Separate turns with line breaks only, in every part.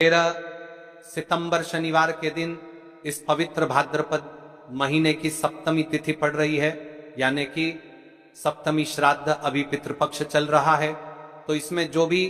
13 सितंबर शनिवार के दिन इस पवित्र भाद्रपद महीने की सप्तमी तिथि पड़ रही है, यानी कि सप्तमी श्राद्ध अभी पितृपक्ष चल रहा है। तो इसमें जो भी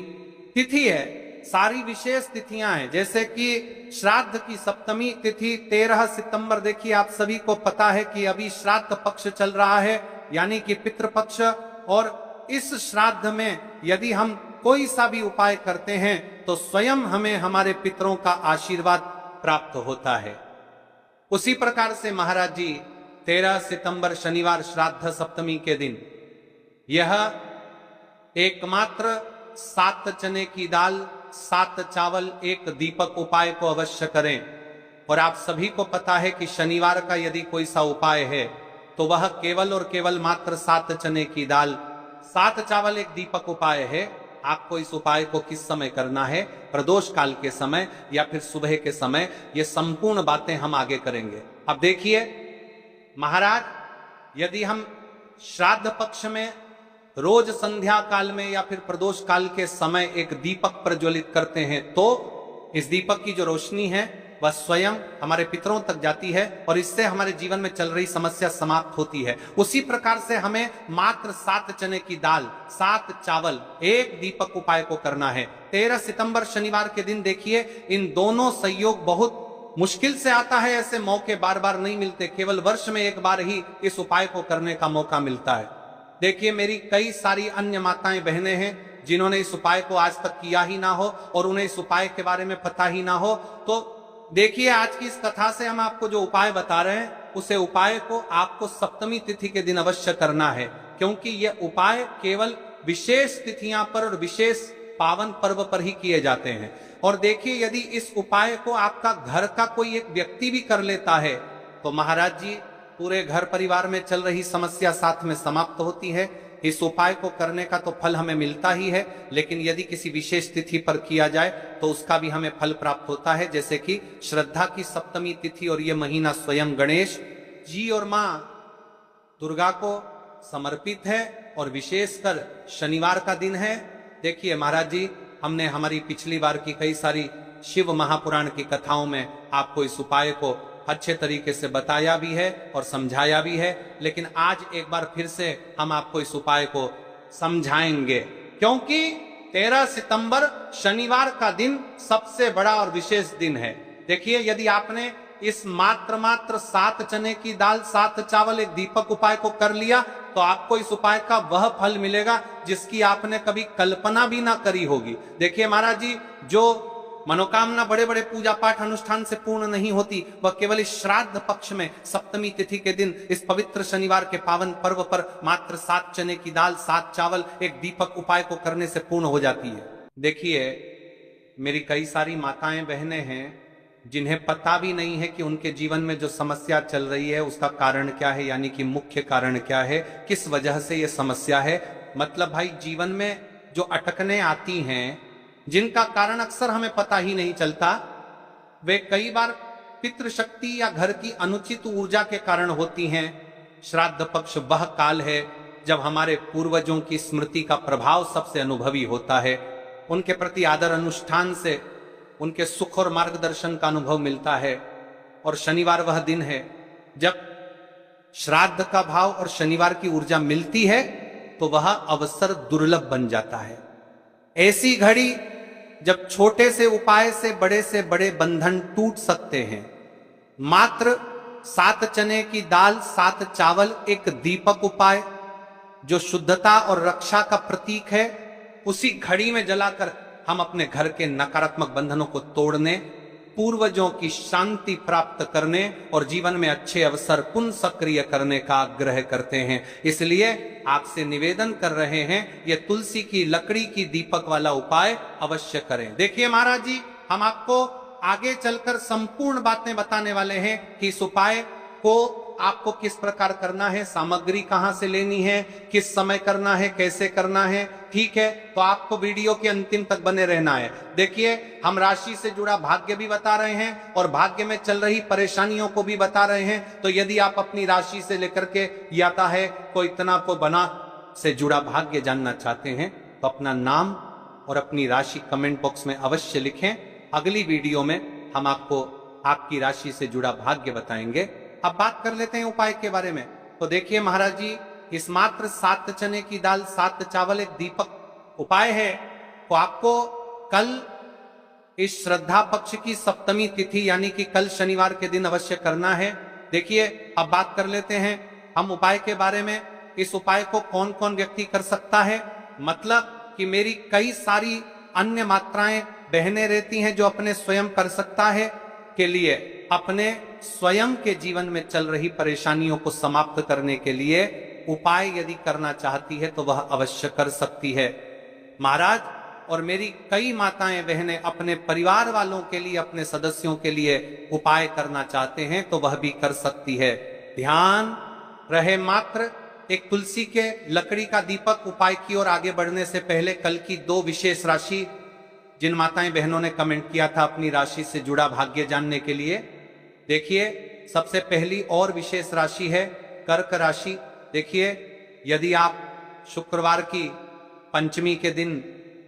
तिथि है सारी विशेष तिथियां हैं, जैसे कि श्राद्ध की सप्तमी तिथि 13 सितंबर। देखिए आप सभी को पता है कि अभी श्राद्ध पक्ष चल रहा है, यानी कि पितृपक्ष। और इस श्राद्ध में यदि हम कोई सा भी उपाय करते हैं तो स्वयं हमें हमारे पितरों का आशीर्वाद प्राप्त होता है। उसी प्रकार से महाराज जी 13 सितंबर शनिवार श्राद्ध सप्तमी के दिन यह एकमात्र 7 चने की दाल 7 चावल 1 दीपक उपाय को अवश्य करें। और आप सभी को पता है कि शनिवार का यदि कोई सा उपाय है तो वह केवल और केवल मात्र 7 चने की दाल 7 चावल 1 दीपक उपाय है। आपको इस उपाय को किस समय करना है, प्रदोष काल के समय या फिर सुबह के समय, ये संपूर्ण बातें हम आगे करेंगे। अब देखिए महाराज, यदि हम श्राद्ध पक्ष में रोज संध्या काल में या फिर प्रदोष काल के समय एक दीपक प्रज्वलित करते हैं तो इस दीपक की जो रोशनी है वह स्वयं हमारे पितरों तक जाती है और इससे हमारे जीवन में चल रही समस्या समाप्त होती है। उसी प्रकार से हमें मात्र 7 चने की दाल 7 चावल 1 दीपक उपाय को करना है। 13 सितंबर शनिवार के दिन देखिए, इन दोनों संयोग बहुत मुश्किल से आता है, ऐसे मौके बार बार नहीं मिलते, केवल वर्ष में एक बार ही इस उपाय को करने का मौका मिलता है। देखिए मेरी कई सारी अन्य माताएं बहनें हैं जिन्होंने इस उपाय को आज तक किया ही ना हो और उन्हें इस उपाय के बारे में पता ही ना हो। तो देखिए आज की इस कथा से हम आपको जो उपाय बता रहे हैं उसे उपाय को आपको सप्तमी तिथि के दिन अवश्य करना है, क्योंकि यह उपाय केवल विशेष तिथियां पर और विशेष पावन पर्व पर ही किए जाते हैं। और देखिए यदि इस उपाय को आपका घर का कोई एक व्यक्ति भी कर लेता है तो महाराज जी पूरे घर परिवार में चल रही समस्या साथ में समाप्त होती है। इस उपाय को करने का तो फल हमें मिलता ही है, लेकिन यदि किसी विशेष तिथि पर किया जाए तो उसका भी हमें फल प्राप्त होता है, जैसे कि श्रद्धा की सप्तमी तिथि। और यह महीना स्वयं गणेश जी और मां दुर्गा को समर्पित है और विशेषकर शनिवार का दिन है। देखिए महाराज जी, हमने हमारी पिछली बार की कई सारी शिव महापुराण की कथाओं में आपको इस उपाय को अच्छे तरीके से बताया भी है और समझाया भी है, लेकिन आज एक बार फिर से हम आपको इस उपाय को समझाएंगे, क्योंकि 13 सितंबर शनिवार का दिन सबसे बड़ा और विशेष दिन है। देखिए यदि आपने इस मात्र 7 चने की दाल 7 चावल 1 दीपक उपाय को कर लिया तो आपको इस उपाय का वह फल मिलेगा जिसकी आपने कभी कल्पना भी ना करी होगी। देखिए महाराज जी, जो मनोकामना बड़े बड़े पूजा पाठ अनुष्ठान से पूर्ण नहीं होती, वह केवल इस श्राद्ध पक्ष में सप्तमी तिथि के दिन इस पवित्र शनिवार के पावन पर्व पर मात्र 7 चने की दाल 7 चावल 1 दीपक उपाय को करने से पूर्ण हो जाती है। देखिए मेरी कई सारी माताएं बहनें हैं जिन्हें पता भी नहीं है कि उनके जीवन में जो समस्या चल रही है उसका कारण क्या है, यानी कि मुख्य कारण क्या है, किस वजह से यह समस्या है। मतलब भाई जीवन में जो अटकने आती हैं जिनका कारण अक्सर हमें पता ही नहीं चलता, वे कई बार पितृशक्ति या घर की अनुचित ऊर्जा के कारण होती हैं। श्राद्ध पक्ष वह काल है जब हमारे पूर्वजों की स्मृति का प्रभाव सबसे अनुभवी होता है, उनके प्रति आदर अनुष्ठान से उनके सुख और मार्गदर्शन का अनुभव मिलता है। और शनिवार वह दिन है जब श्राद्ध का भाव और शनिवार की ऊर्जा मिलती है तो वह अवसर दुर्लभ बन जाता है। ऐसी घड़ी जब छोटे से उपाय से बड़े बंधन टूट सकते हैं। मात्र 7 चने की दाल 7 चावल 1 दीपक उपाय जो शुद्धता और रक्षा का प्रतीक है, उसी घड़ी में जलाकर हम अपने घर के नकारात्मक बंधनों को तोड़ने, पूर्वजों की शांति प्राप्त करने और जीवन में अच्छे अवसर पुनः सक्रिय करने का आग्रह करते हैं। इसलिए आपसे निवेदन कर रहे हैं ये तुलसी की लकड़ी की दीपक वाला उपाय अवश्य करें। देखिए महाराज जी, हम आपको आगे चलकर संपूर्ण बातें बताने वाले हैं कि इस उपाय को आपको किस प्रकार करना है, सामग्री कहां से लेनी है, किस समय करना है, कैसे करना है। ठीक है, तो आपको वीडियो के अंतिम तक बने रहना है। देखिए हम राशि से जुड़ा भाग्य भी बता रहे हैं और भाग्य में चल रही परेशानियों को भी बता रहे हैं। तो यदि आप अपनी राशि से लेकर के आता है कोई इतना को बना से जुड़ा भाग्य जानना चाहते हैं तो अपना नाम और अपनी राशि कमेंट बॉक्स में अवश्य लिखें अगली वीडियो में हम आपको आपकी राशि से जुड़ा भाग्य बताएंगे। अब बात कर लेते हैं उपाय के बारे में। तो देखिए महाराज जी, इस मात्र 7 चने की दाल 7 चावल एक दीपक उपाय है। तो आपको कल इस श्रद्धा पक्ष की सप्तमी तिथि यानी कि कल शनिवार के दिन अवश्य करना है। देखिए अब बात कर लेते हैं हम उपाय के बारे में। इस उपाय को कौन कौन व्यक्ति कर सकता है, मतलब कि मेरी कई सारी अन्य मात्राएं बहनें रहती हैं जो अपने स्वयं कर सकता है के लिए अपने स्वयं के जीवन में चल रही परेशानियों को समाप्त करने के लिए उपाय यदि करना चाहती है तो वह अवश्य कर सकती है महाराज। और मेरी कई माताएं बहनें अपने परिवार वालों के लिए, अपने सदस्यों के लिए उपाय करना चाहते हैं तो वह भी कर सकती है। ध्यान रहे मात्र एक तुलसी के लकड़ी का दीपक। उपाय की ओर आगे बढ़ने से पहले कल की 2 विशेष राशि जिन माताएं बहनों ने कमेंट किया था अपनी राशि से जुड़ा भाग्य जानने के लिए, देखिए सबसे पहली और विशेष राशि है कर्क राशि। देखिए यदि आप शुक्रवार की पंचमी के दिन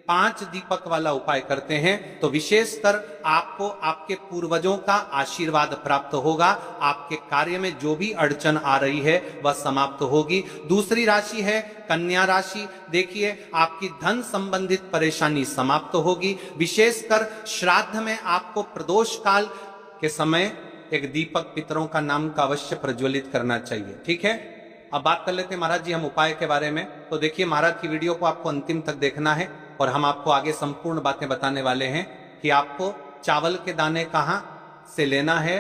5 दीपक वाला उपाय करते हैं तो विशेषतर आपको आपके पूर्वजों का आशीर्वाद प्राप्त होगा। आपके कार्य में जो भी अड़चन आ रही है वह समाप्त होगी। दूसरी राशि है कन्या राशि। देखिए आपकी धन संबंधित परेशानी समाप्त होगी। विशेषकर श्राद्ध में आपको प्रदोष काल के समय एक दीपक पितरों का नाम का अवश्य प्रज्वलित करना चाहिए। ठीक है, अब बात कर लेते हैं महाराज जी हम उपाय के बारे में। तो देखिए महाराज की वीडियो को आपको अंतिम तक देखना है और हम आपको आगे संपूर्ण बातें बताने वाले हैं कि आपको चावल के दाने कहां से लेना है,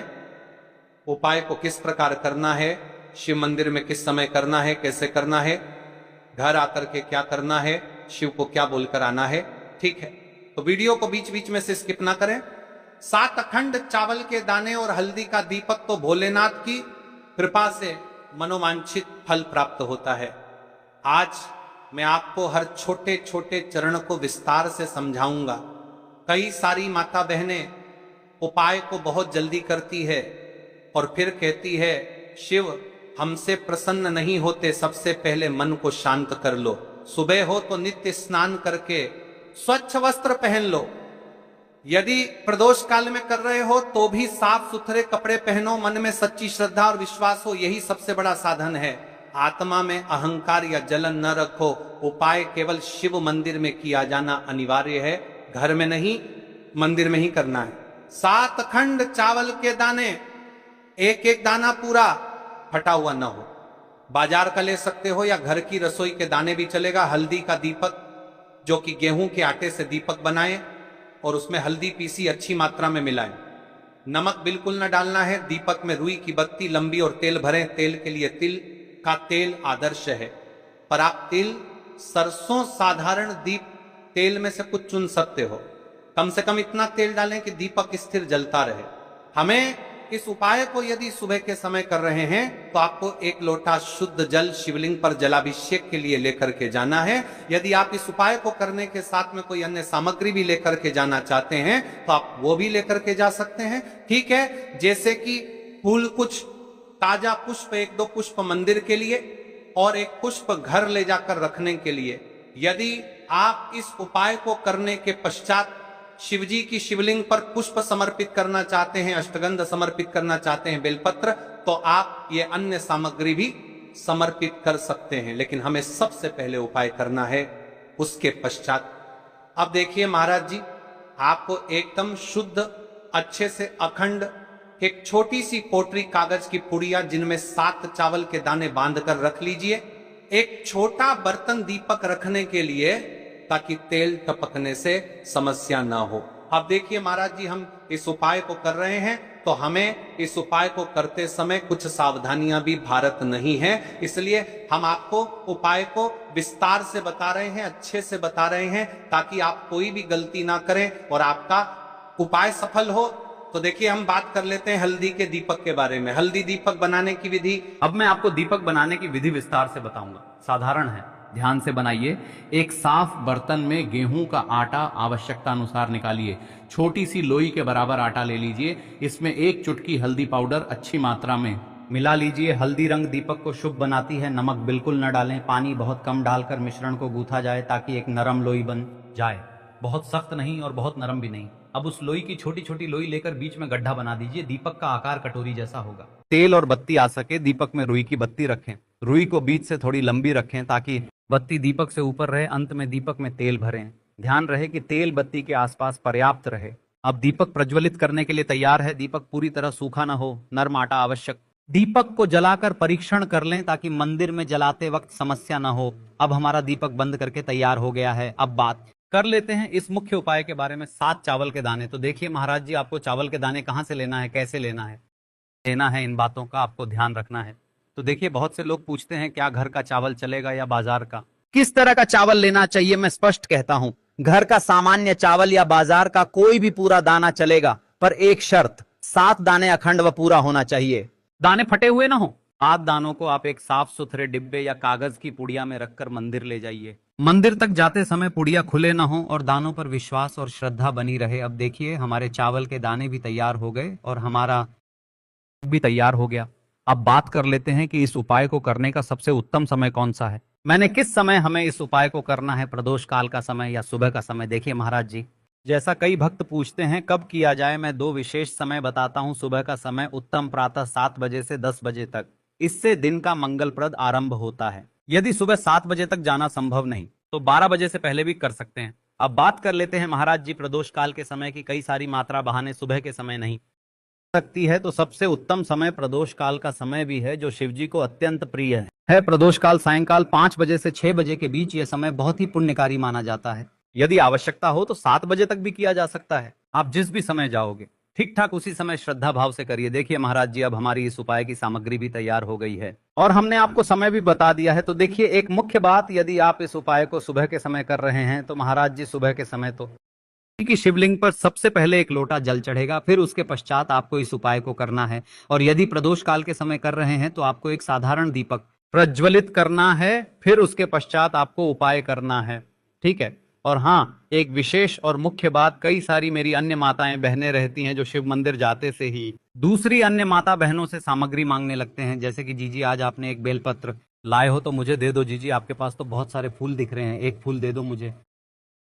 उपाय को किस प्रकार करना है, शिव मंदिर में किस समय करना है, कैसे करना है, घर आकर के क्या करना है, शिव को क्या बोलकर आना है। ठीक है, तो वीडियो को बीच बीच में से स्किप ना करें। 7 अखंड चावल के दाने और हल्दी का दीपक तो भोलेनाथ की कृपा से मनोवांछित फल प्राप्त होता है। आज मैं आपको हर छोटे छोटे चरण को विस्तार से समझाऊंगा। कई सारी माता बहनें उपाय को बहुत जल्दी करती है और फिर कहती है शिव हमसे प्रसन्न नहीं होते, सबसे पहले मन को शांत कर लो। सुबह हो तो नित्य स्नान करके स्वच्छ वस्त्र पहन लो। यदि प्रदोष काल में कर रहे हो तो भी साफ सुथरे कपड़े पहनो, मन में सच्ची श्रद्धा और विश्वास हो, यही सबसे बड़ा साधन है। आत्मा में अहंकार या जलन न रखो। उपाय केवल शिव मंदिर में किया जाना अनिवार्य है, घर में नहीं मंदिर में ही करना है। 7 अखंड चावल के दाने, एक एक दाना पूरा फटा हुआ न हो, बाजार का ले सकते हो या घर की रसोई के दाने भी चलेगा। हल्दी का दीपक जो कि गेहूं के आटे से दीपक बनाए और उसमें हल्दी पीसी अच्छी मात्रा में मिलाएं। नमक बिल्कुल न डालना है। दीपक में रुई की बत्ती लंबी और तेल भरें। तेल के लिए तिल का तेल आदर्श है, पर आप तिल, सरसों, साधारण दीप तेल में से कुछ चुन सकते हो। कम से कम इतना तेल डालें कि दीपक स्थिर जलता रहे। हमें इस उपाय को यदि सुबह के समय कर रहे हैं तो आपको 1 लोटा शुद्ध जल शिवलिंग पर जलाभिषेक के लिए लेकर के जाना है। यदि आप इस उपाय को करने के साथ में कोई अन्य सामग्री भी लेकर के जाना चाहते हैं तो आप वो भी लेकर के जा सकते हैं। ठीक है, जैसे कि फूल, कुछ ताजा पुष्प, 1-2 पुष्प मंदिर के लिए और 1 पुष्प घर ले जाकर रखने के लिए। यदि आप इस उपाय को करने के पश्चात शिवजी की शिवलिंग पर पुष्प समर्पित करना चाहते हैं, अष्टगंध समर्पित करना चाहते हैं, बेलपत्र, तो आप ये अन्य सामग्री भी समर्पित कर सकते हैं, लेकिन हमें सबसे पहले उपाय करना है उसके पश्चात। अब देखिए महाराज जी, आपको एकदम शुद्ध, अच्छे से अखंड एक छोटी सी पोटरी कागज की पुड़िया जिनमें 7 चावल के दाने बांध कर रख लीजिए। एक छोटा बर्तन दीपक रखने के लिए, ताकि तेल टपकने से समस्या ना हो। अब देखिए महाराज जी, हम इस उपाय को कर रहे हैं तो हमें इस उपाय को करते समय कुछ सावधानियां भी भारत नहीं है, इसलिए हम आपको उपाय को विस्तार से बता रहे हैं, अच्छे से बता रहे हैं, ताकि आप कोई भी गलती ना करें और आपका उपाय सफल हो। तो देखिए हम बात कर लेते हैं हल्दी के दीपक के बारे में। हल्दी दीपक बनाने की विधि।
अब मैं आपको दीपक बनाने की विधि विस्तार से बताऊंगा। साधारण है, ध्यान से बनाइए। एक साफ बर्तन में गेहूं का आटा आवश्यकता अनुसार निकालिए। छोटी सी लोई के बराबर आटा ले लीजिए। इसमें 1 चुटकी हल्दी पाउडर अच्छी मात्रा में मिला लीजिए। हल्दी रंग दीपक को शुभ बनाती है। नमक बिल्कुल न डालें। पानी बहुत कम डालकर मिश्रण को गूथा जाए ताकि एक नरम लोई बन जाए, बहुत सख्त नहीं और बहुत नरम भी नहीं। अब उस लोई की छोटी छोटी लोई लेकर बीच में गड्ढा बना दीजिए, दीपक का आकार कटोरी जैसा होगा। तेल और बत्ती आ सके दीपक में रुई की बत्ती रखें, रुई को बीच से थोड़ी लंबी रखें ताकि बत्ती दीपक से ऊपर रहे। अंत में दीपक में तेल भरें, ध्यान रहे कि तेल बत्ती के आसपास पर्याप्त रहे। अब दीपक प्रज्वलित करने के लिए तैयार है। दीपक पूरी तरह सूखा ना हो, नर्म आटा आवश्यक। दीपक को जलाकर परीक्षण कर लें ताकि मंदिर में जलाते वक्त समस्या ना हो। अब हमारा दीपक बंद करके तैयार हो गया है। अब बात कर लेते हैं इस मुख्य उपाय के बारे में, 7 चावल के दाने। तो देखिए महाराज जी, आपको चावल के दाने कहाँ से लेना है, कैसे लेना है, इन बातों का आपको ध्यान रखना है। तो देखिए, बहुत से लोग पूछते हैं क्या घर का चावल चलेगा या बाजार का, किस तरह का चावल लेना चाहिए। मैं स्पष्ट कहता हूं, घर का सामान्य चावल या बाजार का कोई भी पूरा दाना चलेगा, पर एक शर्त, 7 दाने अखंड व पूरा होना चाहिए, दाने फटे हुए ना हो। 7 दानों को आप एक साफ सुथरे डिब्बे या कागज की पुड़िया में रखकर मंदिर ले जाइए। मंदिर तक जाते समय पुड़िया खुले ना हो और दानों पर विश्वास और श्रद्धा बनी रहे। अब देखिए, हमारे चावल के दाने भी तैयार हो गए और हमारा भी तैयार हो गया। अब बात कर लेते हैं कि इस उपाय को करने का सबसे उत्तम समय कौन सा है। मैंने किस समय हमें इस उपाय को करना है, प्रदोष काल का समय या सुबह का समय। देखिए महाराज जी, जैसा कई भक्त पूछते हैं कब किया जाए, मैं 2 विशेष समय बताता हूं। सुबह का समय उत्तम प्रातः 7 बजे से 10 बजे तक, इससे दिन का मंगलप्रद आरंभ होता है। यदि सुबह 7 बजे तक जाना संभव नहीं तो 12 बजे से पहले भी कर सकते हैं। अब बात कर लेते हैं महाराज जी प्रदोष काल के समय की। कई सारी मात्रा बहाने सुबह के समय नहीं सकती है, तो सबसे उत्तम समय प्रदोष काल का समय भी है, जो शिव जी को अत्यंत प्रिय है। प्रदोष काल सायंकाल 5 बजे से 6 बजे के बीच यह समय बहुत ही पुण्यकारी माना जाता है। यदि आवश्यकता हो तो 7 बजे तक भी किया जा सकता है। आप जिस भी समय जाओगे ठीक ठाक उसी समय श्रद्धा भाव से करिए। देखिए महाराज जी, अब हमारी इस उपाय की सामग्री भी तैयार हो गई है और हमने आपको समय भी बता दिया है। तो देखिए, एक मुख्य बात, यदि आप इस उपाय को सुबह के समय कर रहे हैं तो महाराज जी सुबह के समय तो की शिवलिंग पर सबसे पहले 1 लोटा जल चढ़ेगा, फिर उसके पश्चात आपको इस उपाय को करना है। और यदि प्रदोष काल के समय कर रहे हैं तो आपको एक साधारण दीपक प्रज्वलित करना है, फिर उसके पश्चात आपको उपाय करना है, ठीक है। और हाँ, एक विशेष और मुख्य बात, कई सारी मेरी अन्य माताएं बहनें रहती हैं जो शिव मंदिर जाते से ही दूसरी अन्य माता बहनों से सामग्री मांगने लगते हैं, जैसे कि जीजी आज आपने एक बेलपत्र लाए हो तो मुझे दे दो। जीजी आपके पास तो बहुत सारे फूल दिख रहे हैं, एक फूल दे दो मुझे।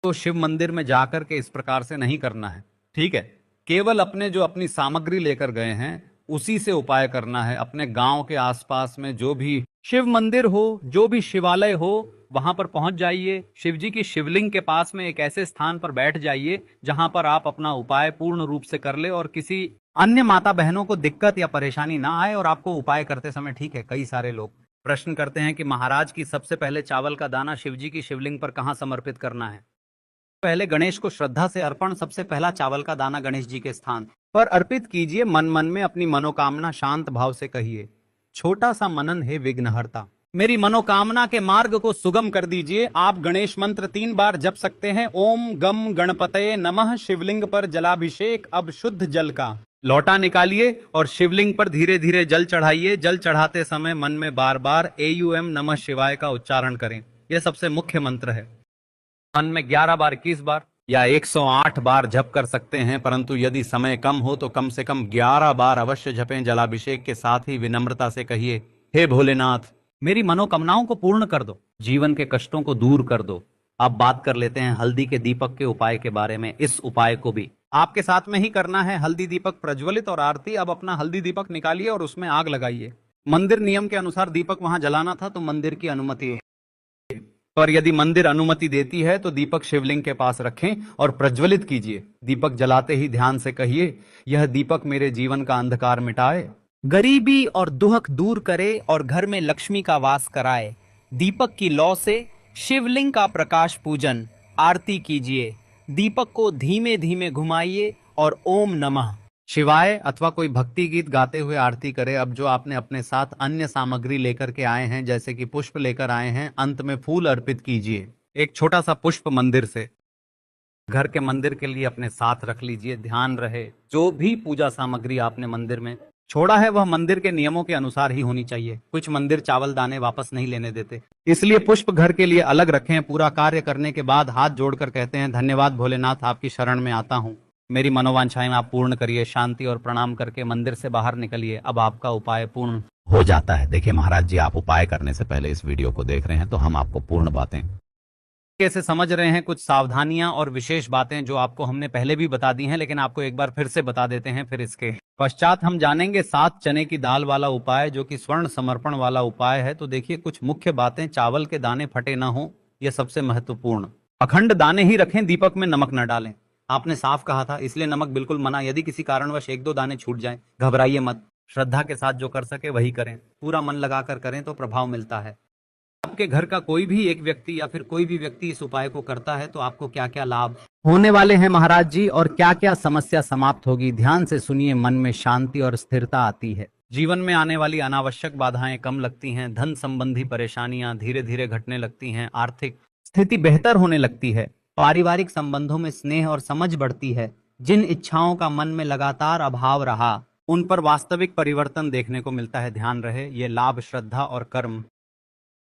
तो शिव मंदिर में जाकर के इस प्रकार से नहीं करना है, ठीक है। केवल अपनी सामग्री लेकर गए हैं उसी से उपाय करना है। अपने गांव के आसपास में जो भी शिव मंदिर हो, जो भी शिवालय हो, वहां पर पहुंच जाइए। शिव जी की शिवलिंग के पास में एक ऐसे स्थान पर बैठ जाइए जहां पर आप अपना उपाय पूर्ण रूप से कर ले और किसी अन्य माता बहनों को दिक्कत या परेशानी ना आए और आपको उपाय करते समय, ठीक है। कई सारे लोग प्रश्न करते हैं कि महाराज की सबसे पहले चावल का दाना शिव जी की शिवलिंग पर कहां समर्पित करना है। पहले गणेश को श्रद्धा से अर्पण, सबसे पहला चावल का दाना गणेश जी के स्थान पर अर्पित कीजिए। मन मन में अपनी मनोकामना शांत भाव से कहिए, छोटा सा मनन है विघ्नहर्ता, मेरी मनोकामना के मार्ग को सुगम कर दीजिए। आप गणेश मंत्र 3 बार जप सकते हैं। ओम गम गणपतये नमः। शिवलिंग पर जलाभिषेक। अब शुद्ध जल का लौटा निकालिए और शिवलिंग पर धीरे धीरे जल चढ़ाइए। जल चढ़ाते समय मन में बार बार AUM नमः शिवाय का उच्चारण करें। यह सबसे मुख्य मंत्र है। मन में 11 बार, 21 बार या 108 बार जप कर सकते हैं, परंतु यदि समय कम हो तो कम से कम 11 बार अवश्य जपें। जलाभिषेक के साथ ही विनम्रता से कहिए, हे भोलेनाथ, मेरी मनोकामनाओं को पूर्ण कर दो, जीवन के कष्टों को दूर कर दो। अब बात कर लेते हैं हल्दी के दीपक के उपाय के बारे में। इस उपाय को भी आपके साथ में ही करना है। हल्दी दीपक प्रज्वलित और आरती। अब अपना हल्दी दीपक निकालिए और उसमें आग लगाइए। मंदिर नियम के अनुसार दीपक वहां जलाना था तो मंदिर की अनुमति है, पर यदि मंदिर अनुमति देती है तो दीपक शिवलिंग के पास रखें और प्रज्वलित कीजिए। दीपक जलाते ही ध्यान से कहिए, यह दीपक मेरे जीवन का अंधकार मिटाए, गरीबी और दुख दूर करे और घर में लक्ष्मी का वास कराए। दीपक की लौ से शिवलिंग का प्रकाश पूजन आरती कीजिए। दीपक को धीमे धीमे घुमाइए और ओम नमः शिवाय अथवा कोई भक्ति गीत गाते हुए आरती करे। अब जो आपने अपने साथ अन्य सामग्री लेकर के आए हैं, जैसे कि पुष्प लेकर आए हैं, अंत में फूल अर्पित कीजिए। एक छोटा सा पुष्प मंदिर से घर के मंदिर के लिए अपने साथ रख लीजिए। ध्यान रहे, जो भी पूजा सामग्री आपने मंदिर में छोड़ा है वह मंदिर के नियमों के अनुसार ही होनी चाहिए। कुछ मंदिर चावल दाने वापस नहीं लेने देते, इसलिए पुष्प घर के लिए अलग रखें। पूरा कार्य करने के बाद हाथ जोड़कर कहते हैं, धन्यवाद भोलेनाथ, आपकी शरण में आता हूँ, मेरी मनोवांछाएं आप पूर्ण करिए। शांति और प्रणाम करके मंदिर से बाहर निकलिए। अब आपका उपाय पूर्ण हो जाता है। देखिए महाराज जी, आप उपाय करने से पहले इस वीडियो को देख रहे हैं तो हम आपको पूर्ण बातें कैसे समझ रहे हैं कुछ सावधानियां और विशेष बातें जो आपको हमने पहले भी बता दी हैं, लेकिन आपको एक बार फिर से बता देते हैं। फिर इसके पश्चात हम जानेंगे 7 चने की दाल वाला उपाय, जो कि स्वर्ण समर्पण वाला उपाय है। तो देखिए कुछ मुख्य बातें, चावल के दाने फटे ना हो, यह सबसे महत्वपूर्ण। अखंड दाने ही रखें, दीपक में नमक न डालें। आपने साफ कहा था, इसलिए नमक बिल्कुल मना। यदि किसी कारणवश 1-2 दाने छूट जाएं, घबराइए मत। श्रद्धा के साथ जो कर सके वही करें, पूरा मन लगाकर करें तो प्रभाव मिलता है। आपके घर का कोई भी एक व्यक्ति या फिर कोई भी व्यक्ति इस उपाय को करता है तो आपको क्या क्या लाभ होने वाले हैं महाराज जी, और क्या क्या समस्या समाप्त होगी, ध्यान से सुनिए। मन में शांति और स्थिरता आती है, जीवन में आने वाली अनावश्यक बाधाएं कम लगती हैं, धन संबंधी परेशानियां धीरे धीरे घटने लगती हैं, आर्थिक स्थिति बेहतर होने लगती है, पारिवारिक संबंधों में स्नेह और समझ बढ़ती है। जिन इच्छाओं का मन में लगातार अभाव रहा, उन पर वास्तविक परिवर्तन देखने को मिलता है। ध्यान रहे, ये लाभ श्रद्धा और कर्म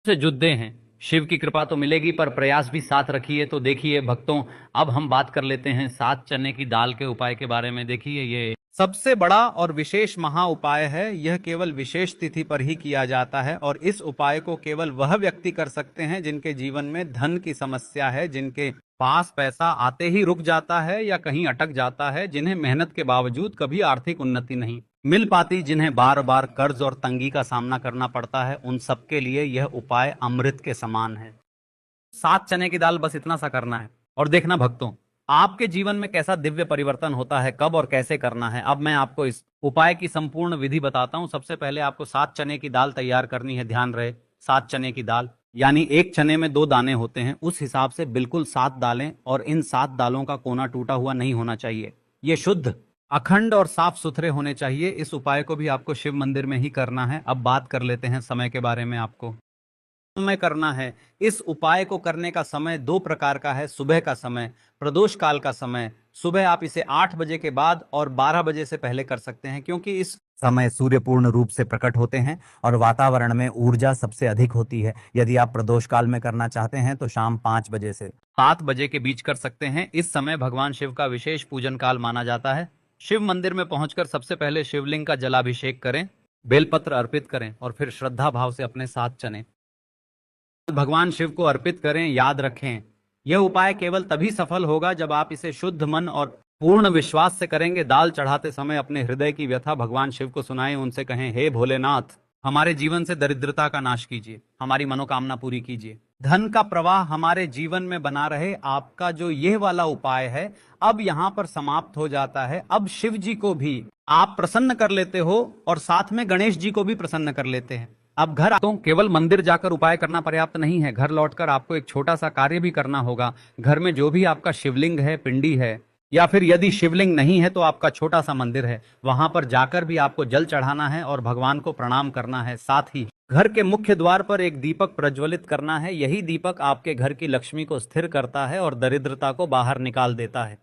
से जुड़े हैं। शिव की कृपा तो मिलेगी, पर प्रयास भी साथ रखिए। तो देखिए भक्तों, अब हम बात कर लेते हैं 7 चने की दाल के उपाय के बारे में। देखिए ये सबसे बड़ा और विशेष महा उपाय है। यह केवल विशेष तिथि पर ही किया जाता है, और इस उपाय को केवल वह व्यक्ति कर सकते हैं जिनके जीवन में धन की समस्या है, जिनके पास पैसा आते ही रुक जाता है या कहीं अटक जाता है, जिन्हें मेहनत के बावजूद कभी आर्थिक उन्नति नहीं मिल पाती, जिन्हें बार बार कर्ज और तंगी का सामना करना पड़ता है। उन सबके लिए यह उपाय अमृत के समान है। 7 चने की दाल, बस इतना सा करना है। और देखना भक्तों, आपके जीवन में कैसा दिव्य परिवर्तन होता है, कब और कैसे करना है। अब मैं आपको इस उपाय की संपूर्ण विधि बताता हूं। सबसे पहले आपको 7 चने की दाल तैयार करनी है। ध्यान रहे, 7 चने की दाल, यानी एक चने में 2 दाने होते हैं, उस हिसाब से बिल्कुल 7 दालें। और इन 7 दालों का कोना टूटा हुआ नहीं होना चाहिए। ये शुद्ध, अखंड और साफ सुथरे होने चाहिए। इस उपाय को भी आपको शिव मंदिर में ही करना है। अब बात कर लेते हैं समय के बारे में। आपको समय करना है। इस उपाय को करने का समय 2 प्रकार का है। सुबह का समय, प्रदोष काल का समय। सुबह आप इसे 8 बजे के बाद और 12 बजे से पहले कर सकते हैं, क्योंकि इस समय सूर्य पूर्ण रूप से प्रकट होते हैं और वातावरण में ऊर्जा सबसे अधिक होती है। यदि आप प्रदोष काल में करना चाहते हैं तो शाम 5 बजे से 7 बजे के बीच कर सकते हैं। इस समय भगवान शिव का विशेष पूजन काल माना जाता है। शिव मंदिर में पहुंचकर सबसे पहले शिवलिंग का जलाभिषेक करें, बेलपत्र अर्पित करें और फिर श्रद्धा भाव से अपने 7 चने भगवान शिव को अर्पित करें। याद रखें, यह उपाय केवल तभी सफल होगा जब आप इसे शुद्ध मन और पूर्ण विश्वास से करेंगे। दाल चढ़ाते समय अपने हृदय की व्यथा भगवान शिव को सुनाएं, उनसे कहें, हे भोलेनाथ, हमारे जीवन से दरिद्रता का नाश कीजिए, हमारी मनोकामना पूरी कीजिए, धन का प्रवाह हमारे जीवन में बना रहे। आपका जो यह वाला उपाय है अब यहाँ पर समाप्त हो जाता है। अब शिव जी को भी आप प्रसन्न कर लेते हो और साथ में गणेश जी को भी प्रसन्न कर लेते हैं। अब घर तो केवल मंदिर जाकर उपाय करना पर्याप्त नहीं है। घर लौटकर आपको एक छोटा सा कार्य भी करना होगा। घर में जो भी आपका शिवलिंग है, पिंडी है, या फिर यदि शिवलिंग नहीं है तो आपका छोटा सा मंदिर है, वहां पर जाकर भी आपको जल चढ़ाना है और भगवान को प्रणाम करना है। साथ ही घर के मुख्य द्वार पर एक दीपक प्रज्वलित करना है। यही दीपक आपके घर की लक्ष्मी को स्थिर करता है और दरिद्रता को बाहर निकाल देता है।